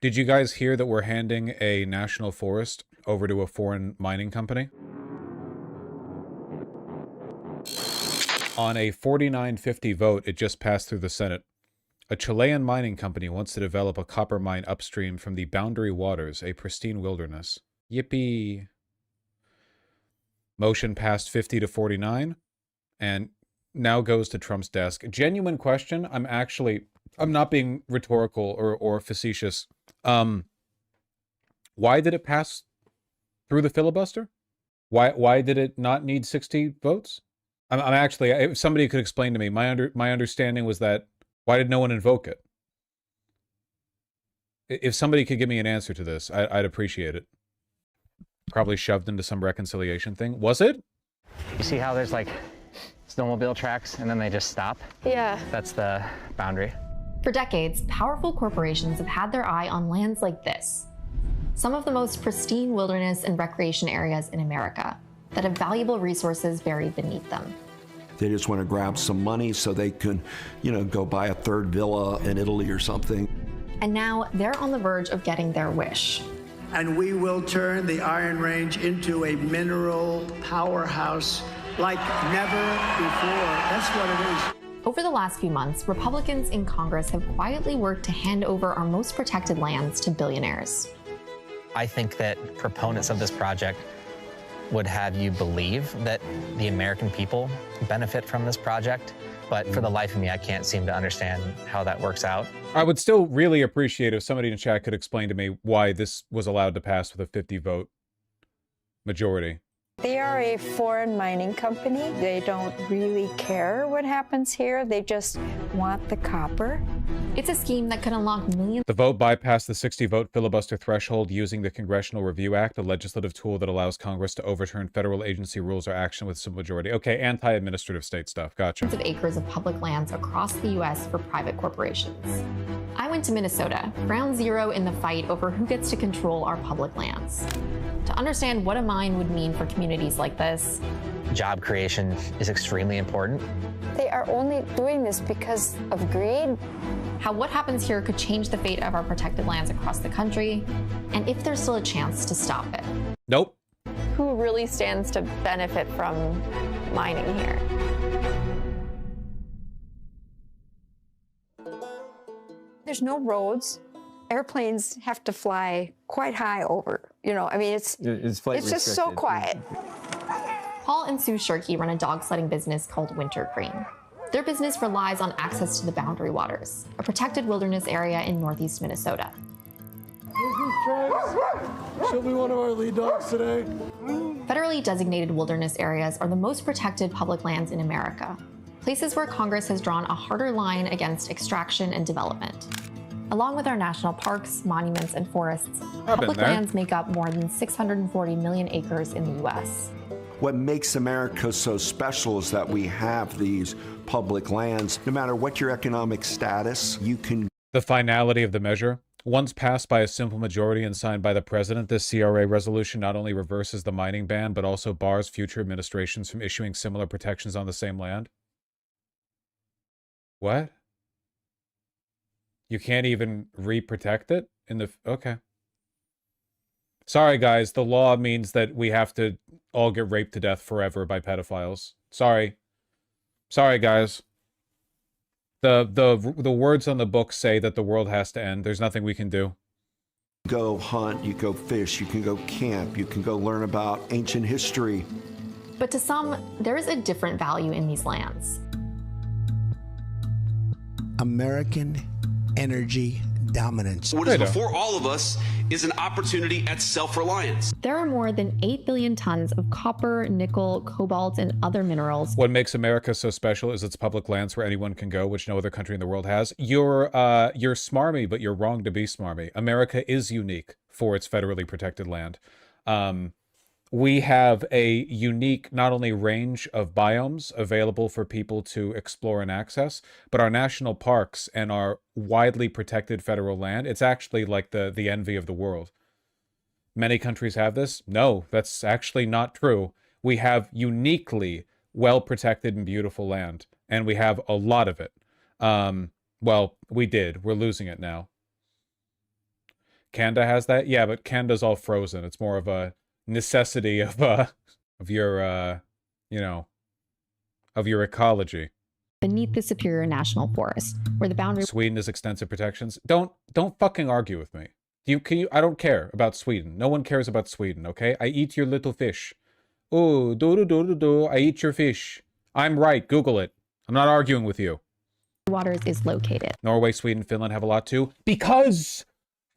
Did you guys hear that we're handing a national forest over to a foreign mining company? On a 49-50 vote, it just passed through the Senate. A Chilean mining company wants to develop a copper mine upstream from the Boundary Waters, a pristine wilderness. Yippee. Motion passed 50 to 49, and now goes to Trump's desk. Genuine question. I'm not being rhetorical or facetious. Why did it pass through the filibuster? Why did it not need 60 votes? I'm actually, if somebody could explain to me, my understanding was that, why did no one invoke it? If somebody could give me an answer to this, I'd appreciate it. Probably shoved into some reconciliation thing. Was it? You see how there's like snowmobile tracks and then they just stop? Yeah. That's the boundary. For decades, powerful corporations have had their eye on lands like this. Some of the most pristine wilderness and recreation areas in America that have valuable resources buried beneath them. They just want to grab some money so they can, go buy a third villa in Italy or something. And now they're on the verge of getting their wish. And we will turn the Iron Range into a mineral powerhouse like never before. That's what it is. Over the last few months, Republicans in Congress have quietly worked to hand over our most protected lands to billionaires. I think that proponents of this project would have you believe that the American people benefit from this project, but for the life of me, I can't seem to understand how that works out. I would still really appreciate if somebody in chat could explain to me why this was allowed to pass with a 50-vote majority. They are a foreign mining company. They don't really care what happens here. They just want the copper. It's a scheme that could unlock millions. The vote bypassed the 60-vote filibuster threshold using the Congressional Review Act, a legislative tool that allows Congress to overturn federal agency rules or action with simple majority. Okay, anti-administrative state stuff. Gotcha. Of acres of public lands across the U.S. for private corporations. I went to Minnesota, ground zero in the fight over who gets to control our public lands. To understand what a mine would mean for communities like this. Job creation is extremely important. They are only doing this because of greed. How what happens here could change the fate of our protected lands across the country, and if there's still a chance to stop it. Nope. Who really stands to benefit from mining here? There's no roads. Airplanes have to fly quite high over. It's just so quiet. Paul and Sue Shirky run a dog sledding business called Wintergreen. Their business relies on access to the Boundary Waters, a protected wilderness area in northeast Minnesota. She'll be one of our lead dogs today. Federally designated wilderness areas are the most protected public lands in America, places where Congress has drawn a harder line against extraction and development. Along with our national parks, monuments, and forests, public lands make up more than 640 million acres in the U.S. What makes America so special is that we have these public lands. No matter what your economic status, you can... The finality of the measure. Once passed by a simple majority and signed by the president, this CRA resolution not only reverses the mining ban, but also bars future administrations from issuing similar protections on the same land. What? You can't even re-protect it in the... Okay. Sorry, guys. The law means that we have to all get raped to death forever by pedophiles. Sorry. Sorry, guys. The words on the book say that the world has to end. There's nothing we can do. Go hunt, you go fish, you can go camp, you can go learn about ancient history. But to some, there is a different value in these lands. American energy dominance. What is before all of us is an opportunity at self-reliance. There are more than 8 billion tons of copper, nickel, cobalt, and other minerals. What makes America so special is its public lands where anyone can go, which no other country in the world has. You're smarmy, but you're wrong to be smarmy. America is unique for its federally protected land. We have a unique, not only range of biomes available for people to explore and access, but our national parks and our widely protected federal land, it's actually like the envy of the world. Many countries have this. No, that's actually not true. We have uniquely well-protected and beautiful land, and we have a lot of it. Well, we did. We're losing it now. Canada has that? Yeah, but Canada's all frozen. It's more of a necessity of your you know, of your ecology. Beneath the Superior National Forest, where the boundary... Sweden has extensive protections. Don't fucking argue with me. I don't care about Sweden. No one cares about Sweden, okay? I eat your little fish. Ooh, do. I eat your fish. I'm right. Google it. I'm not arguing with you. Waters is located. Norway, Sweden, Finland have a lot too. Because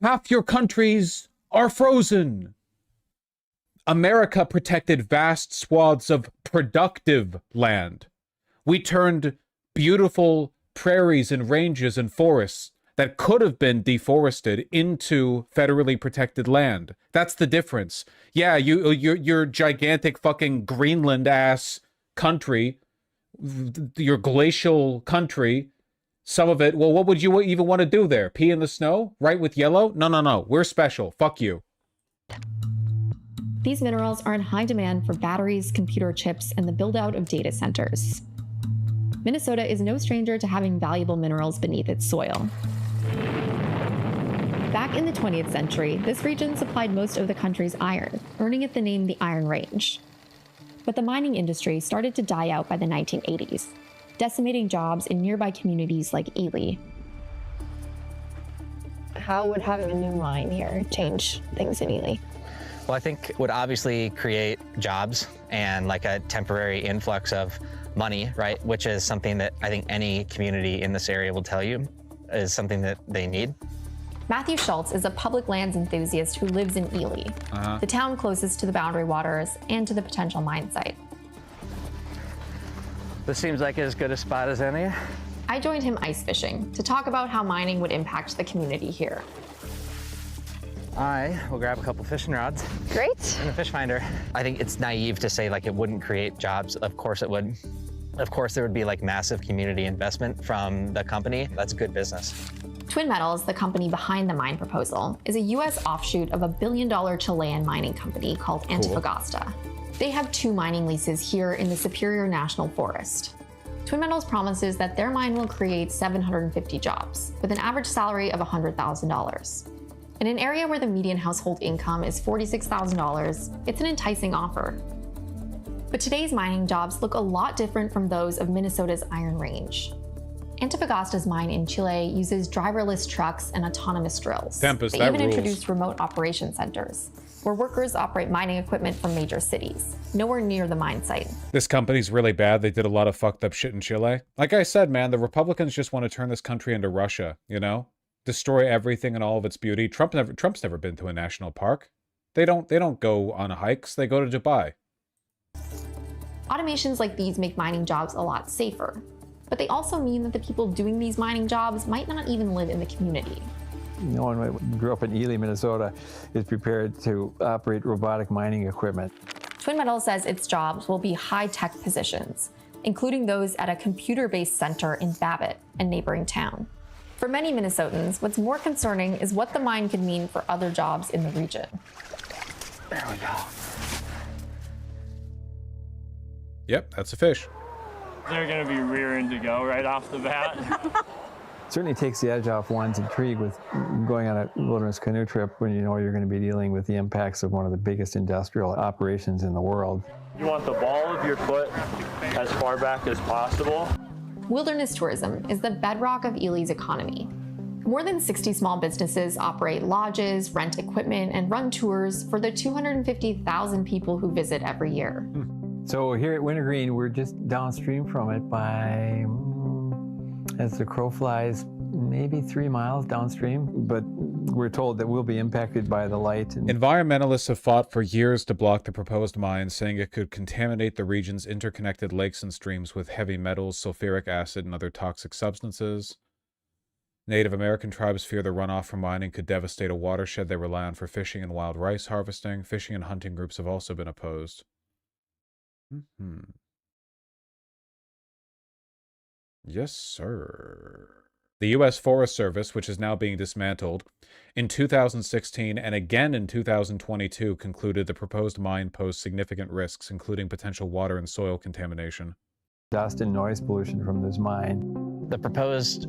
half your countries are frozen. America protected vast swaths of productive land. We turned beautiful prairies and ranges and forests that could have been deforested into federally protected land. That's the difference. Yeah, your gigantic fucking Greenland-ass country, your glacial country, some of it, well, what would you even want to do there? Pee in the snow? Right with yellow? No. We're special. Fuck you. These minerals are in high demand for batteries, computer chips, and the build-out of data centers. Minnesota is no stranger to having valuable minerals beneath its soil. Back in the 20th century, this region supplied most of the country's iron, earning it the name the Iron Range. But the mining industry started to die out by the 1980s, decimating jobs in nearby communities like Ely. How would having a new mine here change things in Ely? Well, I think it would obviously create jobs and like a temporary influx of money, right? Which is something that I think any community in this area will tell you is something that they need. Matthew Schultz is a public lands enthusiast who lives in Ely, the town closest to the Boundary Waters and to the potential mine site. This seems like as good a spot as any. I joined him ice fishing to talk about how mining would impact the community here. I will grab a couple fishing rods. Great. And a fish finder. I think it's naive to say like it wouldn't create jobs. Of course it would. Of course there would be like massive community investment from the company. That's good business. Twin Metals, the company behind the mine proposal, is a U.S. offshoot of a billion-dollar Chilean mining company called Antofagasta. They have 2 mining leases here in the Superior National Forest. Twin Metals promises that their mine will create 750 jobs, with an average salary of $100,000. In an area where the median household income is $46,000, it's an enticing offer. But today's mining jobs look a lot different from those of Minnesota's Iron Range. Antofagasta's mine in Chile uses driverless trucks and autonomous drills. They even introduced remote operation centers, where workers operate mining equipment from major cities, nowhere near the mine site. This company's really bad. They did a lot of fucked up shit in Chile. Like I said, man, the Republicans just want to turn this country into Russia, you know? Destroy everything and all of its beauty. Trump's never been to a national park. They don't go on hikes. They go to Dubai. Automations like these make mining jobs a lot safer, but they also mean that the people doing these mining jobs might not even live in the community. No one who grew up in Ely, Minnesota is prepared to operate robotic mining equipment. Twin Metals says its jobs will be high-tech positions, including those at a computer-based center in Babbitt, a neighboring town. For many Minnesotans, what's more concerning is what the mine could mean for other jobs in the region. There we go. Yep, that's a fish. They're going to be rearing to go right off the bat. Certainly takes the edge off one's intrigue with going on a wilderness canoe trip when you know you're going to be dealing with the impacts of one of the biggest industrial operations in the world. You want the ball of your foot as far back as possible. Wilderness tourism is the bedrock of Ely's economy. More than 60 small businesses operate lodges, rent equipment, and run tours for the 250,000 people who visit every year. So here at Wintergreen, we're just downstream from it by, as the crow flies, maybe 3 miles downstream, but we're told that we'll be impacted by the light. Environmentalists have fought for years to block the proposed mine, saying it could contaminate the region's interconnected lakes and streams with heavy metals, sulfuric acid, and other toxic substances. Native American tribes fear the runoff from mining could devastate a watershed they rely on for fishing and wild rice harvesting. Fishing and hunting groups have also been opposed. Yes, sir. The U.S. Forest Service, which is now being dismantled, in 2016 and again in 2022 concluded the proposed mine posed significant risks, including potential water and soil contamination. Dust and noise pollution from this mine. The proposed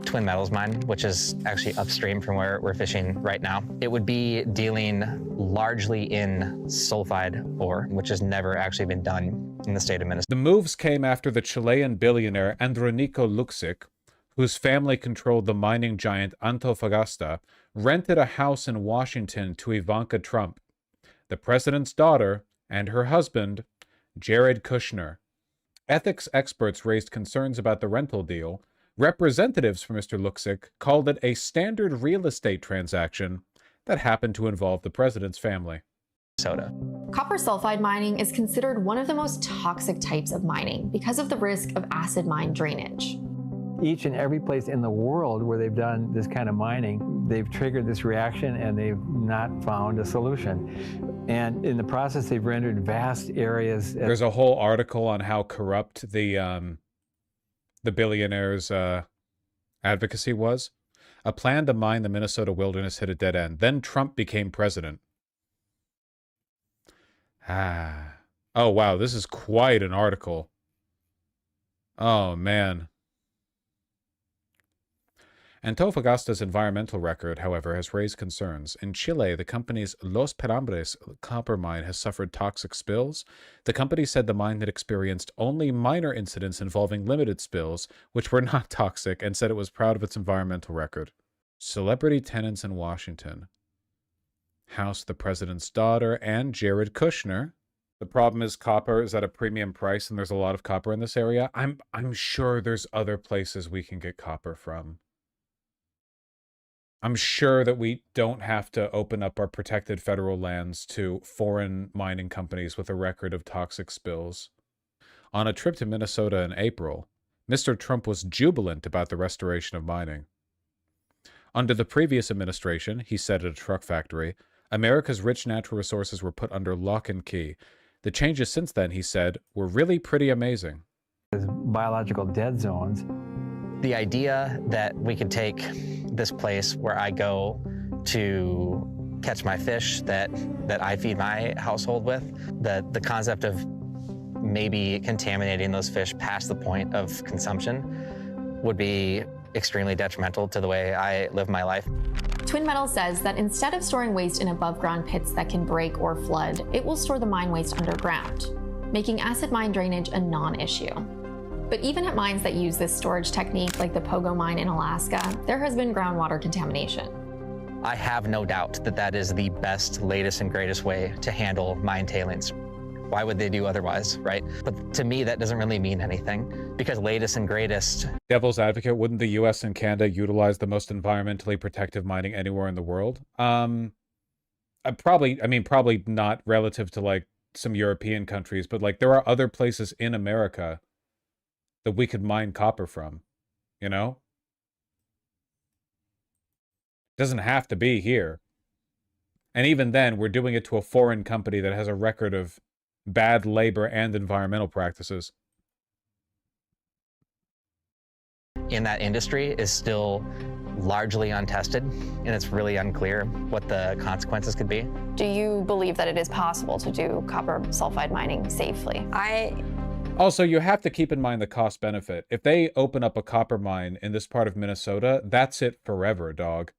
Twin Metals mine, which is actually upstream from where we're fishing right now, it would be dealing largely in sulfide ore, which has never actually been done in the state of Minnesota. The moves came after the Chilean billionaire Andrónico Luksic, whose family controlled the mining giant Antofagasta, rented a house in Washington to Ivanka Trump, the president's daughter, and her husband, Jared Kushner. Ethics experts raised concerns about the rental deal. Representatives for Mr. Luksic called it a standard real estate transaction that happened to involve the president's family. Copper sulfide mining is considered one of the most toxic types of mining because of the risk of acid mine drainage. Each and every place in the world where they've done this kind of mining, they've triggered this reaction and they've not found a solution. And in the process, they've rendered vast areas. There's a whole article on how corrupt the billionaire's advocacy was. A plan to mine the Minnesota wilderness hit a dead end. Then Trump became president. Oh, wow. This is quite an article. Oh, man. Antofagasta's environmental record, however, has raised concerns. In Chile, the company's Los Perambres copper mine has suffered toxic spills. The company said the mine had experienced only minor incidents involving limited spills, which were not toxic, and said it was proud of its environmental record. Celebrity tenants in Washington housed the president's daughter and Jared Kushner. The problem is copper is at a premium price, and there's a lot of copper in this area. I'm sure there's other places we can get copper from. I'm sure that we don't have to open up our protected federal lands to foreign mining companies with a record of toxic spills. On a trip to Minnesota in April, Mr. Trump was jubilant about the restoration of mining. Under the previous administration, he said at a truck factory, America's rich natural resources were put under lock and key. The changes since then, he said, were really pretty amazing. Biological dead zones. The idea that we could take this place where I go to catch my fish that I feed my household with, the concept of maybe contaminating those fish past the point of consumption would be extremely detrimental to the way I live my life. Twin Metals says that instead of storing waste in above-ground pits that can break or flood, it will store the mine waste underground, making acid mine drainage a non-issue. But even at mines that use this storage technique, like the Pogo mine in Alaska, there has been groundwater contamination. I have no doubt that that is the best, latest, and greatest way to handle mine tailings. Why would they do otherwise, right? But to me, that doesn't really mean anything, because latest and greatest... Devil's advocate, wouldn't the US and Canada utilize the most environmentally protective mining anywhere in the world? Probably not relative to, like, some European countries, but, like, there are other places in America that we could mine copper from, you know? Doesn't have to be here. And even then, we're doing it to a foreign company that has a record of bad labor and environmental practices. In that industry is still largely untested, and it's really unclear what the consequences could be. Do you believe that it is possible to do copper sulfide mining safely? Also, you have to keep in mind the cost benefit. If they open up a copper mine in this part of Minnesota, that's it forever, dog.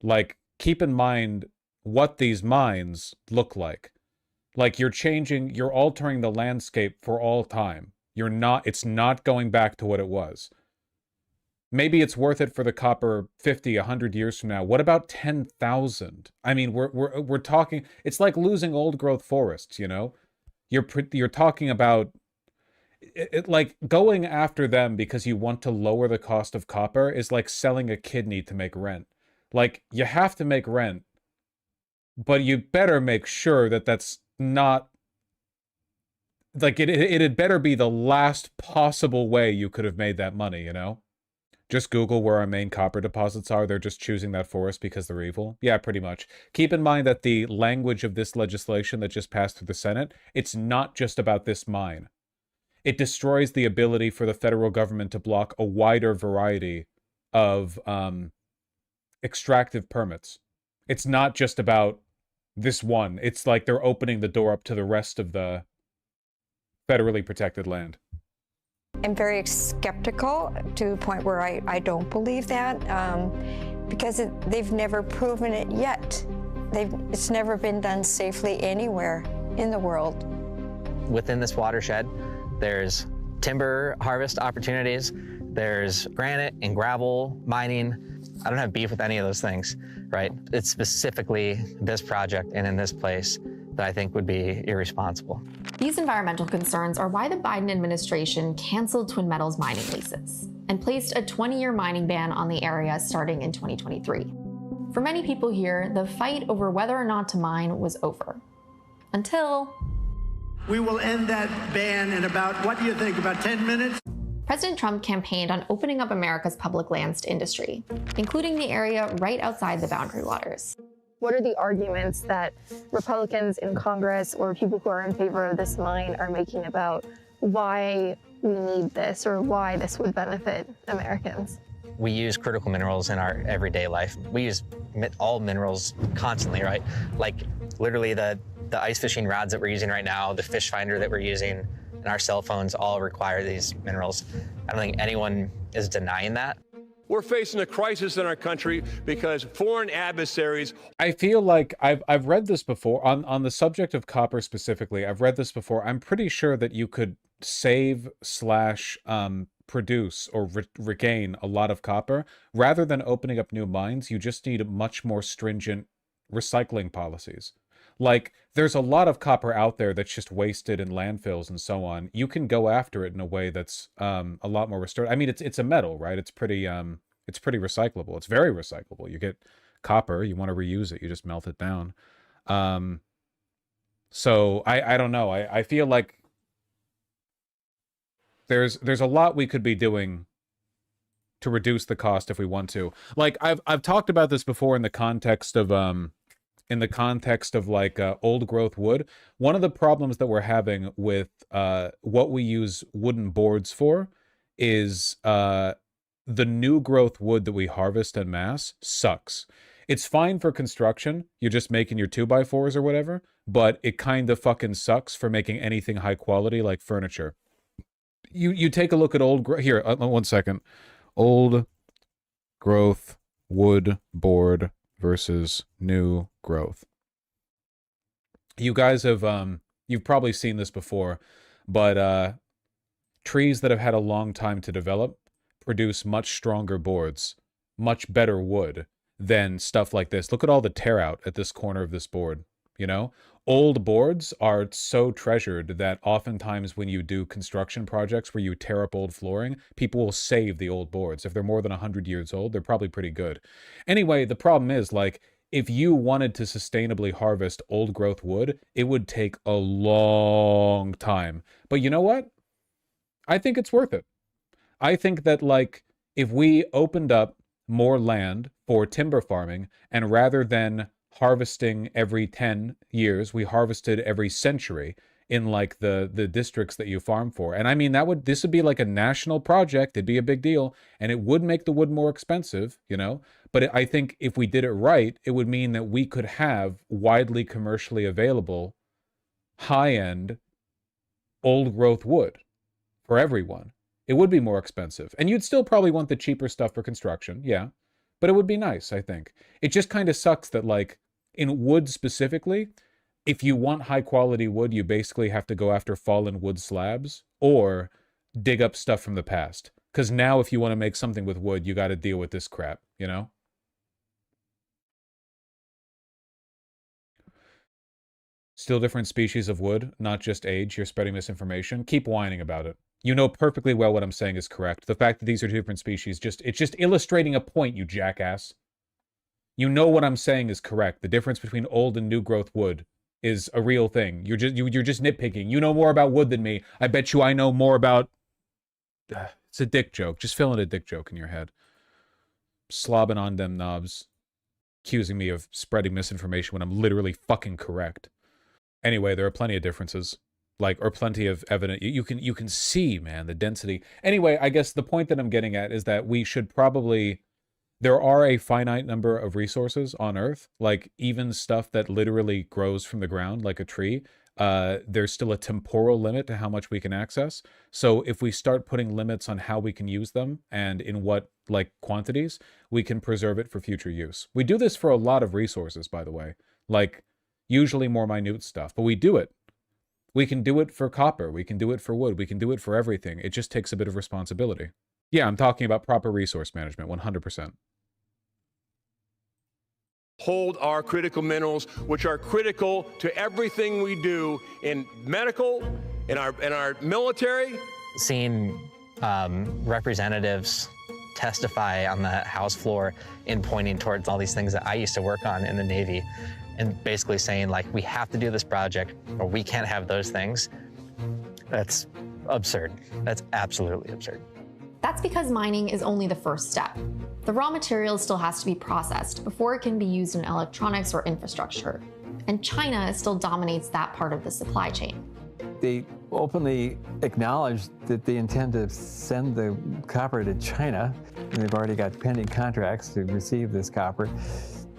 Like, keep in mind what these mines look like. Like, you're altering the landscape for all time. It's not going back to what it was. Maybe it's worth it for the copper 50, 100 years from now. What about 10,000? I mean, we're talking, it's like losing old growth forests, you know? You're talking about like going after them because you want to lower the cost of copper is like selling a kidney to make rent. Like, you have to make rent, but you better make sure that that's not, like, it had better be the last possible way you could have made that money, you know? Just Google where our main copper deposits are. They're just choosing that forest because they're evil. Yeah, pretty much. Keep in mind that the language of this legislation that just passed through the Senate, it's not just about this mine. It destroys the ability for the federal government to block a wider variety of extractive permits. It's not just about this one. It's like they're opening the door up to the rest of the federally protected land. I'm very skeptical to the point where I don't believe that because they've never proven it yet. It's never been done safely anywhere in the world. Within this watershed, there's timber harvest opportunities, there's granite and gravel mining. I don't have beef with any of those things, right? It's specifically this project and in this place that I think would be irresponsible. These environmental concerns are why the Biden administration canceled Twin Metals mining leases and placed a 20-year mining ban on the area starting in 2023. For many people here, the fight over whether or not to mine was over. Until... We will end that ban in about, what do you think, about 10 minutes? President Trump campaigned on opening up America's public lands to industry, including the area right outside the boundary waters. What are the arguments that Republicans in Congress or people who are in favor of this mine are making about why we need this or why this would benefit Americans? We use critical minerals in our everyday life. We use all minerals constantly, right? Like literally the ice fishing rods that we're using right now, the fish finder that we're using, and our cell phones all require these minerals. I don't think anyone is denying that. We're facing a crisis in our country because foreign adversaries. I feel like I've read this before on the subject of copper specifically. I've read this before. I'm pretty sure that you could save / produce or regain a lot of copper rather than opening up new mines. You just need much more stringent recycling policies. Like, there's a lot of copper out there that's just wasted in landfills and so on. You can go after it in a way that's a lot more restored. I mean, it's a metal, right? It's pretty recyclable. It's very recyclable. You get copper, you want to reuse it, you just melt it down. So I don't know. I feel like there's a lot we could be doing to reduce the cost if we want to. Like I've talked about this before in the context of like old growth wood. One of the problems that we're having with what we use wooden boards for is the new growth wood that we harvest en masse sucks. It's fine for construction. You're just making your 2x4s or whatever, but it kind of fucking sucks for making anything high quality like furniture. You take a look at here, 1 second. Old growth wood board versus new growth. You guys have you've probably seen this before, but trees that have had a long time to develop produce much stronger boards, much better wood than stuff like this. Look at all the tear out at this corner of this board, you know? Old boards are so treasured that oftentimes when you do construction projects where you tear up old flooring, people will save the old boards. If they're more than 100 years old, they're probably pretty good. Anyway, the problem is, like, if you wanted to sustainably harvest old growth wood, it would take a long time. But you know what? I think it's worth it. I think that, like, if we opened up more land for timber farming, and rather than harvesting every 10 years, we harvested every century in like the districts that you farm for. And I mean, this would be like a national project. It'd be a big deal, and it would make the wood more expensive, you know? But I think if we did it right, it would mean that we could have widely commercially available high-end old growth wood for everyone. It would be more expensive. And you'd still probably want the cheaper stuff for construction, yeah. But it would be nice, I think. It just kind of sucks that, like, in wood specifically, if you want high quality wood, you basically have to go after fallen wood slabs or dig up stuff from the past. Because now if you want to make something with wood, you got to deal with this crap, you know? Still different species of wood, not just age. You're spreading misinformation. Keep whining about it. You know perfectly well what I'm saying is correct. The fact that these are two different species, it's just illustrating a point, you jackass. You know what I'm saying is correct. The difference between old and new growth wood is a real thing. You're just nitpicking. You know more about wood than me. I bet you I know more about... It's a dick joke. Just fill in a dick joke in your head. Slobbing on them knobs. Accusing me of spreading misinformation when I'm literally fucking correct. Anyway, there are plenty of differences. Like, or plenty of evidence. You can see, man, the density. Anyway, I guess the point that I'm getting at is that we should probably... There are a finite number of resources on Earth, like even stuff that literally grows from the ground, like a tree. there's still a temporal limit to how much we can access. So if we start putting limits on how we can use them and in what like quantities, we can preserve it for future use. We do this for a lot of resources, by the way, like usually more minute stuff, but we do it. We can do it for copper. We can do it for wood. We can do it for everything. It just takes a bit of responsibility. Yeah, I'm talking about proper resource management, 100%. Hold our critical minerals, which are critical to everything we do in medical, in our military. Seeing representatives testify on the House floor and pointing towards all these things that I used to work on in the Navy, and basically saying, like, we have to do this project or we can't have those things. That's absurd. That's absolutely absurd. That's because mining is only the first step. The raw material still has to be processed before it can be used in electronics or infrastructure. And China still dominates that part of the supply chain. They openly acknowledged that they intend to send the copper to China, and they've already got pending contracts to receive this copper.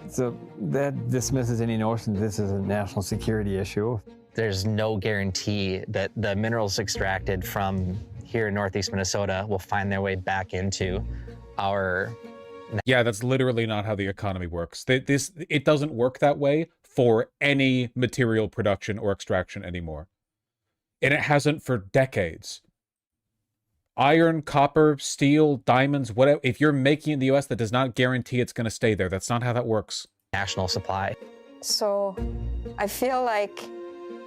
So that dismisses any notion that this is a national security issue. There's no guarantee that the minerals extracted from here in Northeast Minnesota will find their way back into our... Yeah, that's literally not how the economy works. It doesn't work that way for any material production or extraction anymore. And it hasn't for decades. Iron, copper, steel, diamonds, whatever. If you're making it in the US, that does not guarantee it's going to stay there. That's not how that works. National supply. So I feel like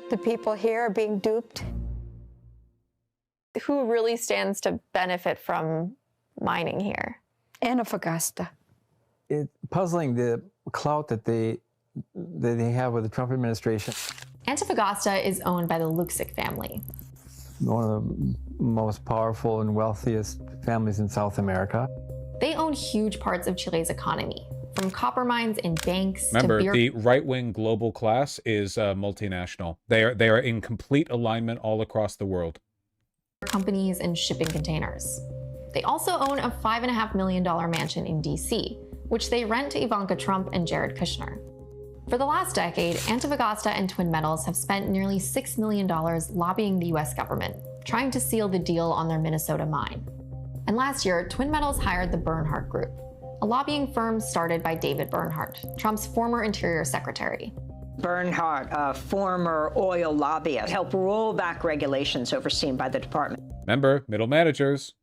the people here are being duped. Who really stands to benefit from mining here? Antofagasta. It's puzzling the clout that they have with the Trump administration. Antofagasta is owned by the Luksic family. One of the most powerful and wealthiest families in South America. They own huge parts of Chile's economy, from copper mines and banks Remember, to beer... the right-wing global class is multinational. They are in complete alignment all across the world. companies and shipping containers. They also own a $5.5 million mansion in DC, which they rent to Ivanka Trump and Jared Kushner. For the last decade, Antofagasta and Twin Metals have spent nearly $6 million lobbying the US government, trying to seal the deal on their Minnesota mine. And last year, Twin Metals hired the Bernhardt Group, a lobbying firm started by David Bernhardt, Trump's former Interior Secretary. Bernhardt, a former oil lobbyist, helped roll back regulations overseen by the department. Remember, middle managers.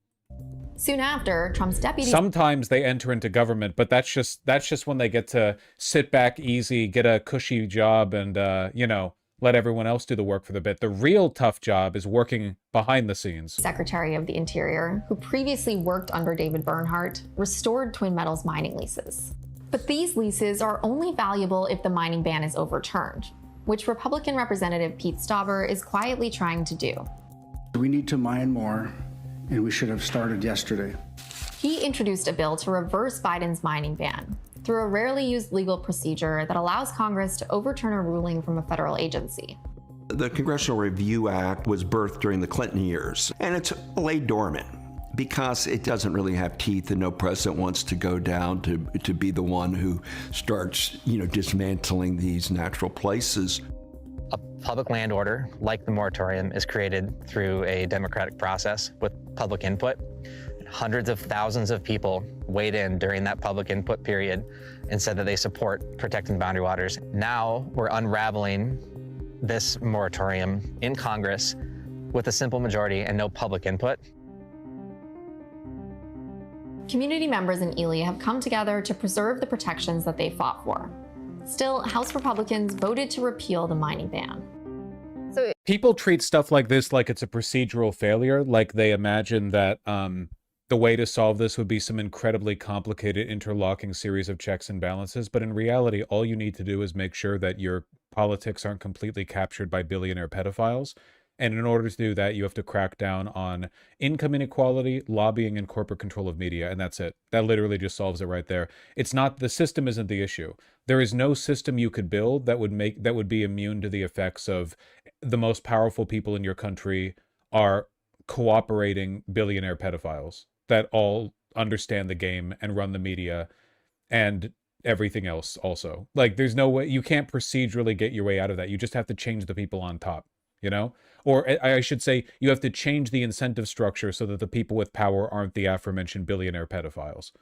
Soon after, Trump's deputy... Sometimes they enter into government, but that's just when they get to sit back easy, get a cushy job, and, you know, let everyone else do the work for the bit. The real tough job is working behind the scenes. Secretary of the Interior, who previously worked under David Bernhardt, restored Twin Metals mining leases. But these leases are only valuable if the mining ban is overturned, which Republican Representative Pete Stauber is quietly trying to do. We need to mine more, and we should have started yesterday. He introduced a bill to reverse Biden's mining ban through a rarely used legal procedure that allows Congress to overturn a ruling from a federal agency. The Congressional Review Act was birthed during the Clinton years, and it's laid dormant because it doesn't really have teeth, and no president wants to go down to be the one who starts, you know, dismantling these natural places. A public land order, like the moratorium, is created through a democratic process with public input. Hundreds of thousands of people weighed in during that public input period and said that they support protecting boundary waters. Now we're unraveling this moratorium in Congress with a simple majority and no public input. Community members in Ely have come together to preserve the protections that they fought for. Still, House Republicans voted to repeal the mining ban. So people treat stuff like this like it's a procedural failure, like they imagine that the way to solve this would be some incredibly complicated interlocking series of checks and balances. But in reality, all you need to do is make sure that your politics aren't completely captured by billionaire pedophiles. And in order to do that, you have to crack down on income inequality, lobbying, and corporate control of media. And that's it. That literally just solves it right there. It's not, the system isn't the issue. There is no system you could build that would be immune to the effects of the most powerful people in your country are cooperating billionaire pedophiles that all understand the game and run the media and everything else also. Like, there's no way, you can't procedurally get your way out of that. You just have to change the people on top, you know? Or I should say, you have to change the incentive structure so that the people with power aren't the aforementioned billionaire pedophiles.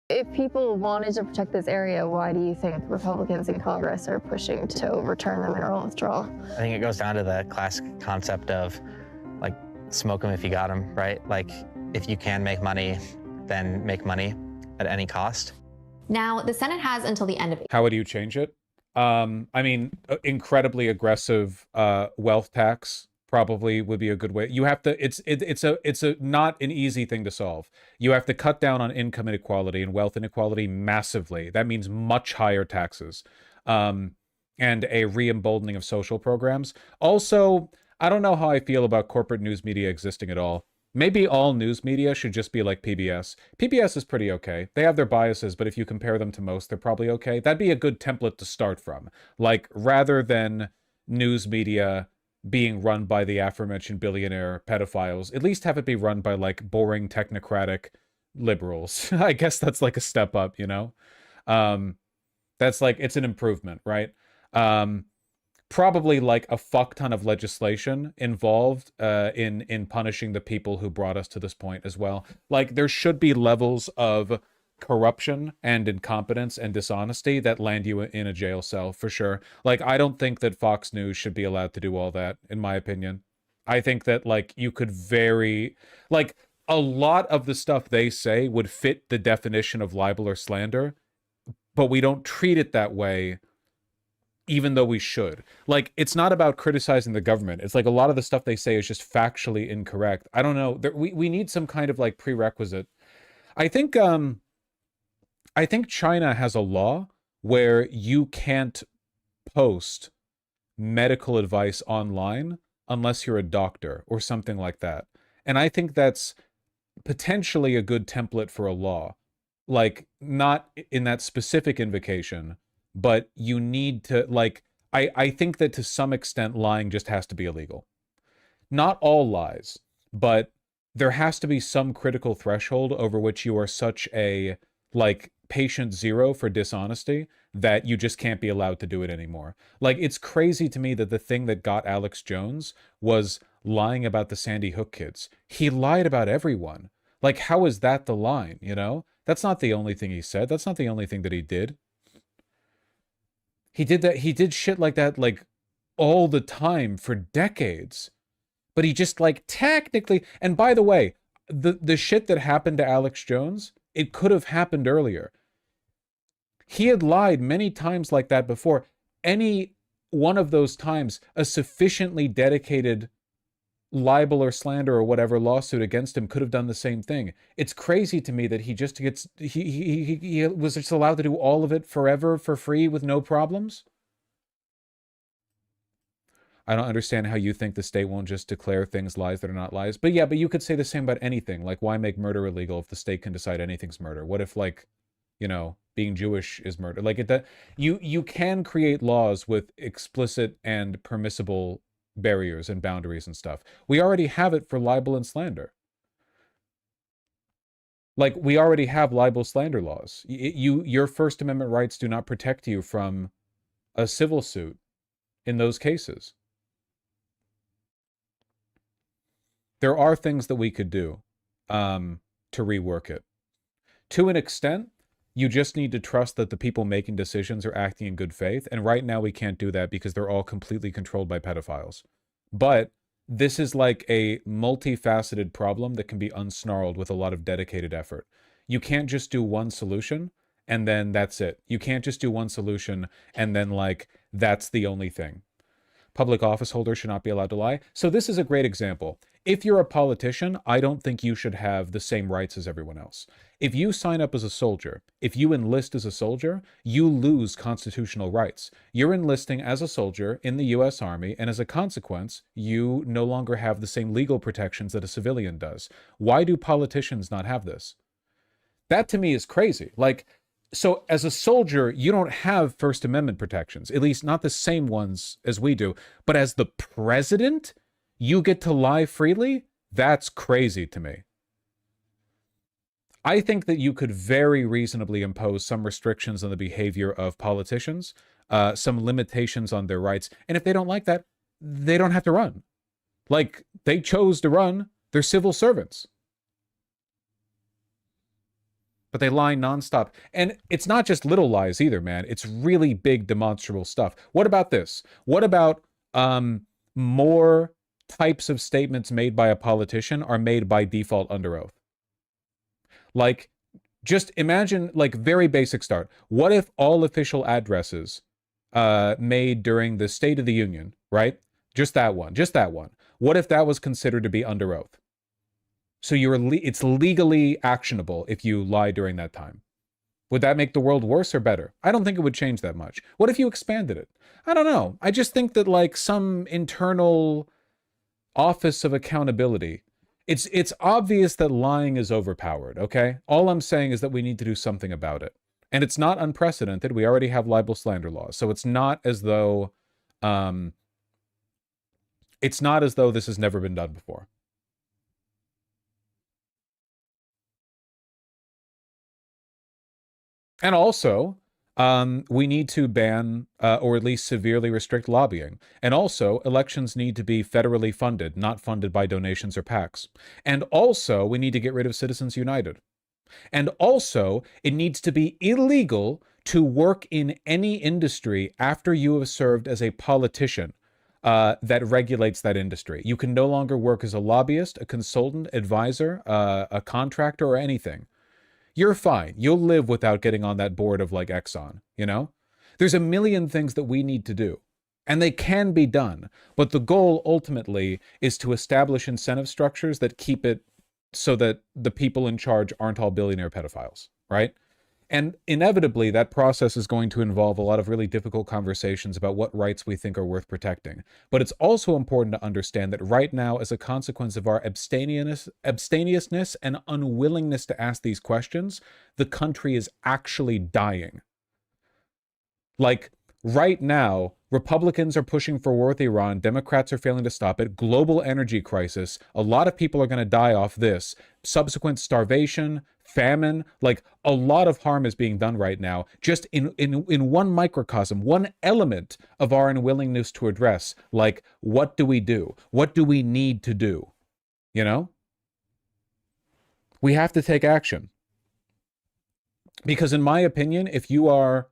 If people wanted to protect this area, why do you think Republicans in Congress are pushing to overturn the mineral withdrawal? I think it goes down to the classic concept of, like, smoke them if you got them, right? Like, if you can make money, then make money at any cost. Now, the Senate has until the end of How would you change it? I mean, incredibly aggressive wealth tax probably would be a good way. You have to, it's a not an easy thing to solve. You have to cut down on income inequality and wealth inequality massively. That means much higher taxes, and a re-emboldening of social programs. Also, I don't know how I feel about corporate news media existing at all. Maybe all news media should just be like PBS. PBS is pretty okay. They have their biases, but if you compare them to most, they're probably okay. That'd be a good template to start from. Like, rather than news media being run by the aforementioned billionaire pedophiles, at least have it be run by, like, boring technocratic liberals. I guess that's like a step up, you know? That's like, it's an improvement, right? Probably like a fuck ton of legislation involved in punishing the people who brought us to this point as well. Like, there should be levels of corruption and incompetence and dishonesty that land you in a jail cell for sure. Like, I don't think that Fox News should be allowed to do all that, in my opinion. I think that, like, you could like, a lot of the stuff they say would fit the definition of libel or slander, but we don't treat it that way, even though we should. Like, it's not about criticizing the government. It's like a lot of the stuff they say is just factually incorrect. I don't know. We need some kind of, like, prerequisite. I think China has a law where you can't post medical advice online unless you're a doctor or something like that. And I think that's potentially a good template for a law. Like, not in that specific invocation, but you need to, like, I think that to some extent lying just has to be illegal. Not all lies, but there has to be some critical threshold over which you are such a, like, patient zero for dishonesty that you just can't be allowed to do it anymore. Like, it's crazy to me that the thing that got Alex Jones was lying about the Sandy Hook kids. He lied about everyone. Like, how is that the line, you know? That's not the only thing he said. That's not the only thing that he did. He did shit like that, like, all the time for decades. But he just, like, technically, and by the way, the shit that happened to Alex Jones, it could have happened earlier. He had lied many times like that before. Any one of those times, a sufficiently dedicated libel or slander or whatever lawsuit against him could have done the same thing. It's crazy to me that he just gets, he was just allowed to do all of it forever for free with no problems. I don't understand how you think the state won't just declare things lies that are not lies. But yeah, but you could say the same about anything. Like, why make murder illegal if the state can decide anything's murder? What if, like, you know, being Jewish is murder? Like, you can create laws with explicit and permissible barriers and boundaries and stuff. We already have it for libel and slander. Like, we already have libel slander laws. Your First Amendment rights do not protect you from a civil suit in those cases. There are things that we could do to rework it. To an extent, you just need to trust that the people making decisions are acting in good faith. And right now we can't do that because they're all completely controlled by pedophiles. But this is like a multifaceted problem that can be unsnarled with a lot of dedicated effort. You can't just do one solution and then that's it. You can't just do one solution and then, like, that's the only thing. Public office holders should not be allowed to lie. So this is a great example. If you're a politician, I don't think you should have the same rights as everyone else. If you sign up as a soldier, if you enlist as a soldier, you lose constitutional rights. You're enlisting as a soldier in the U.S. Army, and as a consequence, you no longer have the same legal protections that a civilian does. Why do politicians not have this? That to me is crazy. Like, so as a soldier, you don't have First Amendment protections, at least not the same ones as we do. But as the president, you get to lie freely? That's crazy to me. I think that you could very reasonably impose some restrictions on the behavior of politicians, some limitations on their rights. And if they don't like that, they don't have to run. Like, they chose to run. They're civil servants. But they lie nonstop. And it's not just little lies either, man. It's really big, demonstrable stuff. What about this? What about more types of statements made by a politician are made by default under oath? Like, just imagine, like, very basic start. What if all official addresses made during the State of the Union, right? Just that one. What if that was considered to be under oath? So it's legally actionable if you lie during that time. Would that make the world worse or better? I don't think it would change that much. What if you expanded it? I don't know. I just think that, like, some internal office of accountability. It's obvious that lying is overpowered, okay? All I'm saying is that we need to do something about it. And it's not unprecedented. We already have libel slander laws. So it's not as though this has never been done before. And also, we need to ban or at least severely restrict lobbying. And also, elections need to be federally funded, not funded by donations or PACs. And also, we need to get rid of Citizens United. And also, it needs to be illegal to work in any industry after you have served as a politician that regulates that industry. You can no longer work as a lobbyist, a consultant, advisor, a contractor, or anything. You're fine. You'll live without getting on that board of, like, Exxon, you know? There's a million things that we need to do, and they can be done. But the goal ultimately is to establish incentive structures that keep it so that the people in charge aren't all billionaire pedophiles, right? And inevitably, that process is going to involve a lot of really difficult conversations about what rights we think are worth protecting. But it's also important to understand that right now, as a consequence of our abstemiousness and unwillingness to ask these questions, the country is actually dying. Like, right now, Republicans are pushing for war with Iran. Democrats are failing to stop it. Global energy crisis. A lot of people are going to die off this. Subsequent starvation, famine, like, a lot of harm is being done right now, just in one microcosm, one element of our unwillingness to address, like, what do we do? What do we need to do? You know? We have to take action. Because in my opinion, if you are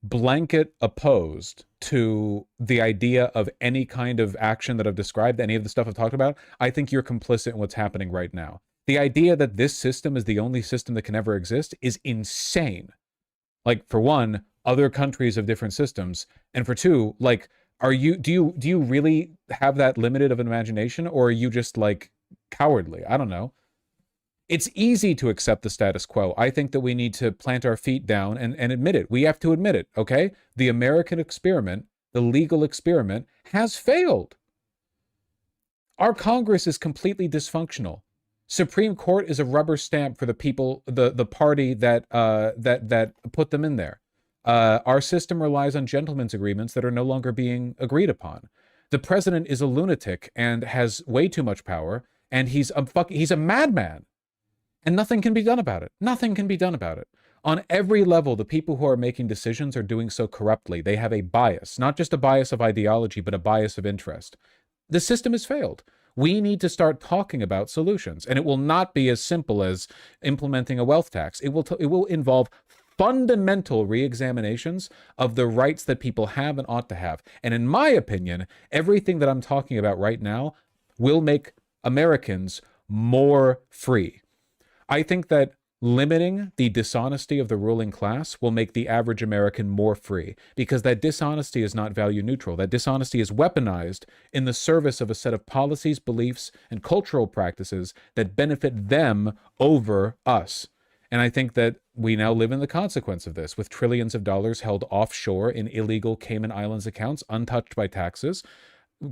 blanket opposed to the idea of any kind of action that I've described, any of the stuff I've talked about, I think you're complicit in what's happening right now. The idea that this system is the only system that can ever exist is insane. Like, for one, other countries have different systems, and for two, like, do you really have that limited of an imagination, or are you just, like, cowardly? I don't know. It's easy to accept the status quo. I think that we need to plant our feet down and admit it. We have to admit it, okay? The American experiment, the legal experiment, has failed. Our Congress is completely dysfunctional. Supreme Court is a rubber stamp for the people, the party that put them in there. Our system relies on gentlemen's agreements that are no longer being agreed upon. The president is a lunatic and has way too much power, and he's a madman. And nothing can be done about it. Nothing can be done about it. On every level, the people who are making decisions are doing so corruptly. They have a bias, not just a bias of ideology, but a bias of interest. The system has failed. We need to start talking about solutions, and it will not be as simple as implementing a wealth tax. It will involve fundamental re-examinations of the rights that people have and ought to have. And in my opinion, everything that I'm talking about right now will make Americans more free. I think that limiting the dishonesty of the ruling class will make the average American more free, because that dishonesty is not value neutral. That dishonesty is weaponized in the service of a set of policies, beliefs, and cultural practices that benefit them over us. And I think that we now live in the consequence of this, with trillions of dollars held offshore in illegal Cayman Islands accounts, untouched by taxes,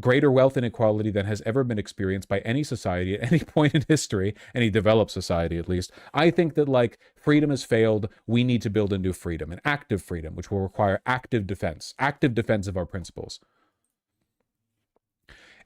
greater wealth inequality than has ever been experienced by any society at any point in history, any developed society at least. I think that, like, freedom has failed. We need to build a new freedom, an active freedom, which will require active defense of our principles.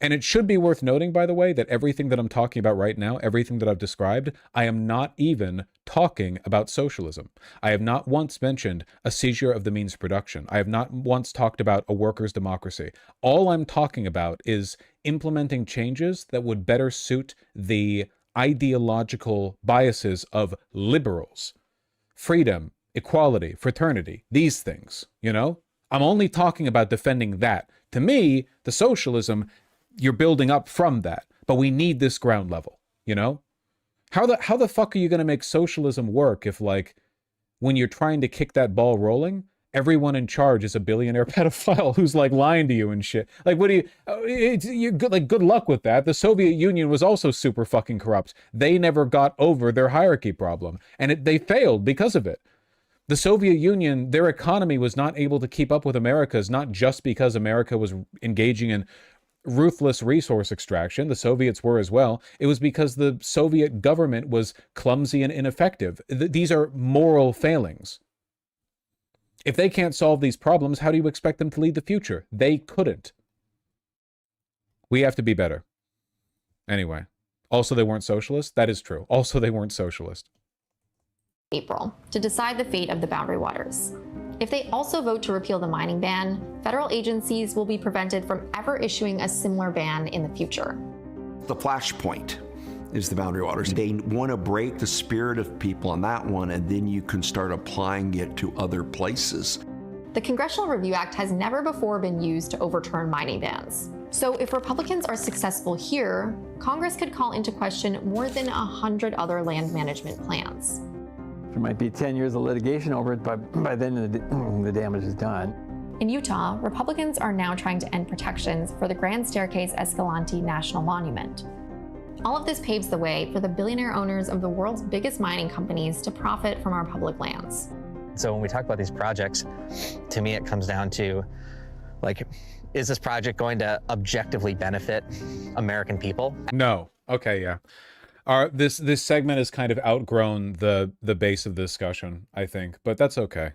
And it should be worth noting, by the way, that everything that I'm talking about right now, everything that I've described, I am not even talking about socialism. I have not once mentioned a seizure of the means of production. I have not once talked about a workers' democracy. All I'm talking about is implementing changes that would better suit the ideological biases of liberals. Freedom, equality, fraternity, these things, you know? I'm only talking about defending that. To me, the socialism, you're building up from that, but we need this ground level, you know? How the fuck are you going to make socialism work if, like, when you're trying to kick that ball rolling, everyone in charge is a billionaire pedophile who's, like, lying to you and shit? Like, what do you good luck with that. The Soviet Union was also super fucking corrupt. They never got over their hierarchy problem, and they failed because of it. The Soviet Union, their economy was not able to keep up with America's, not just because America was engaging in ruthless resource extraction. The Soviets were as well. It was because the Soviet government was clumsy and ineffective. These are moral failings. If they can't solve these problems, how do you expect them to lead the future? They couldn't. We have to be better. Anyway, also they weren't socialist. That is true. Also they weren't socialist. April to decide the fate of the Boundary Waters. If they also vote to repeal the mining ban, federal agencies will be prevented from ever issuing a similar ban in the future. The flashpoint is the Boundary Waters. They want to break the spirit of people on that one, and then you can start applying it to other places. The Congressional Review Act has never before been used to overturn mining bans. So if Republicans are successful here, Congress could call into question more than 100 other land management plans. There might be 10 years of litigation over it, but by then the damage is done. In Utah, Republicans are now trying to end protections for the Grand Staircase Escalante National Monument. All of this paves the way for the billionaire owners of the world's biggest mining companies to profit from our public lands. So when we talk about these projects, to me it comes down to, like, is this project going to objectively benefit American people? No. Okay, yeah. This segment has kind of outgrown the base of the discussion, I think, but that's okay.